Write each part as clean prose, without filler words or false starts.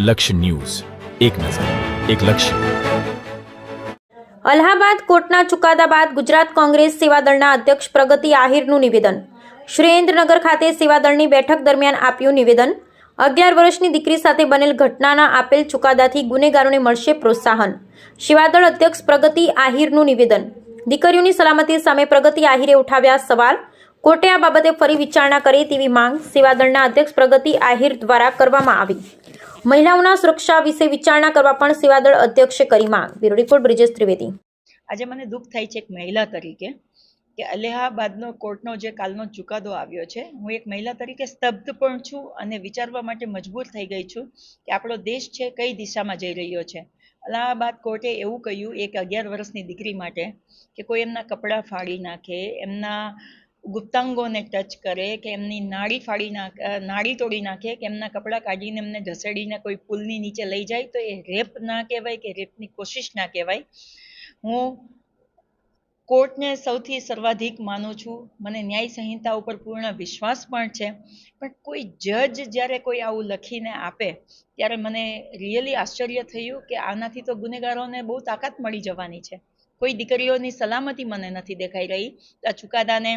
લક્ષ્ય ન્યૂઝ, એક નજર, એક લક્ષ્ય. અલ્હાબાદ કોર્ટના ચુકાદા બાદ ગુજરાત કોંગ્રેસ સેવાદળના અધ્યક્ષ પ્રગતિ આહિરનું નિવેદન. સુરેન્દ્રનગર ખાતે સેવાદળની બેઠક દરમિયાન આપ્યું નિવેદન. 11 વર્ષની દીકરી સાથે બનેલ ઘટનાના આપેલ ચુકાદાથી ગુનેગારોને મળશે પ્રોત્સાહન. સેવાદળ અધ્યક્ષ પ્રગતિ આહિરનું નિવેદન. દીકરીઓની સલામતી સામે પ્રગતિ આહિરે ઉઠાવ્યા સવાલ. કોર્ટે આ બાબતે ફરી વિચારણા કરે તેવી માંગ સેવાદળના અધ્યક્ષ પ્રગતિ આહિર દ્વારા કરવામાં આવી. મહિલાઓના સુરક્ષા વિશે વિચારણા કરવા પણ સેવાદળ અધ્યક્ષે કરી માંગ. Bureau report Brijesh Trivedi. આજે મને દુઃખ થાય છે એક મહિલા તરીકે કે અલ્હાબાદનો કોર્ટનો જે કાલનો ચુકાદો આવ્યો છે, હું એક મહિલા તરીકે સ્તબ્ધ પણ છું અને વિચારવા માટે મજબૂર થઈ ગઈ છું કે આપણો દેશ છે કઈ દિશામાં જઈ રહ્યો છે. અલ્હાબાદ કોર્ટે એવું કહ્યું એક 11 વર્ષની દીકરી માટે કે કોઈ એમના કપડાં ફાડી નાખે, એમના ગુપ્તાંગોને ટચ કરે કે એમની નાડી તોડી નાખે કે એમના કપડાં કાઢીને એમને ઘસેડીને કોઈ પુલની નીચે લઈ જાય તો એ રેપ ના કહેવાય કે રેપની કોશિશ ના કહેવાય. હું કોર્ટને સૌથી સર્વાધિક માનું છું, મને ન્યાય સંહિતા ઉપર પૂર્ણ વિશ્વાસ પણ છે, પણ કોઈ જજ જ્યારે કોઈ આવું લખીને આપે ત્યારે મને રિયલી આશ્ચર્ય થયું કે આનાથી તો ગુનેગારોને બહુ તાકાત મળી જવાની છે. કોઈ દીકરીઓની સલામતી મને નથી દેખાઈ રહી. આ ચુકાદાને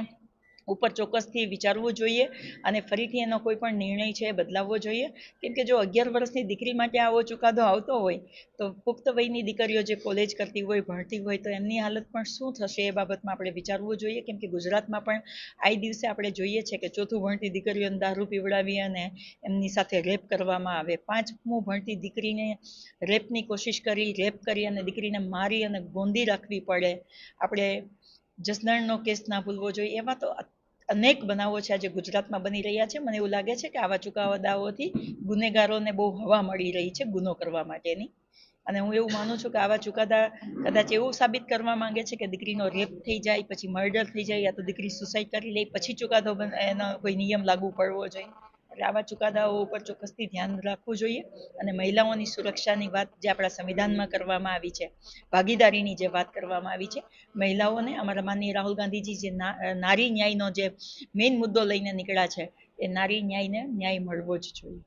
ઉપર ચોક્કસથી વિચારવું જોઈએ અને ફરીથી એનો કોઈ પણ નિર્ણય છે એ બદલાવવો જોઈએ, કેમ કે જો 11 વર્ષની દીકરી માટે આવો ચુકાદો આવતો હોય તો પુખ્ત વયની દીકરીઓ જે કોલેજ કરતી હોય, ભણતી હોય તો એમની હાલત પણ શું થશે એ બાબતમાં આપણે વિચારવું જોઈએ, કેમ કે ગુજરાતમાં પણ આ દિવસે આપણે જોઈએ છે કે ચોથું ભણતી દીકરીઓને દારૂ પીવડાવી અને એમની સાથે રેપ કરવામાં આવે. 5મું ભણતી દીકરીને રેપની કોશિશ કરી, રેપ કરી અને દીકરીને મારી અને ગોંધી રાખવી પડે. આપણે જસદણનો કેસ ના ભૂલવો જોઈએ. એમાં તો અનેક બનાવો છે આજે ગુજરાતમાં બની રહ્યા છે. મને એવું લાગે છે કે આવા ચુકાદાઓથી ગુનેગારોને બહુ હવા મળી રહી છે ગુનો કરવા માટેની, અને હું એવું માનું છું કે આવા ચુકાદા કદાચ એવું સાબિત કરવા માંગે છે કે દીકરીનો રેપ થઈ જાય, પછી મર્ડર થઈ જાય, યા તો દીકરી સુસાઇડ કરી લે પછી ચુકાદો એનો કોઈ નિયમ લાગુ પડવો જોઈએ. એટલે આવા ચુકાદાઓ ઉપર ચોક્કસથી ધ્યાન રાખવું જોઈએ અને મહિલાઓની સુરક્ષાની વાત જે આપણા સંવિધાનમાં કરવામાં આવી છે, ભાગીદારીની જે વાત કરવામાં આવી છે, મહિલાઓને અમારા માનનીય રાહુલ ગાંધીજી જે નારી ન્યાયનો જે મેઇન મુદ્દો લઈને નીકળ્યા છે એ નારી ન્યાયને ન્યાય મળવો જ જોઈએ.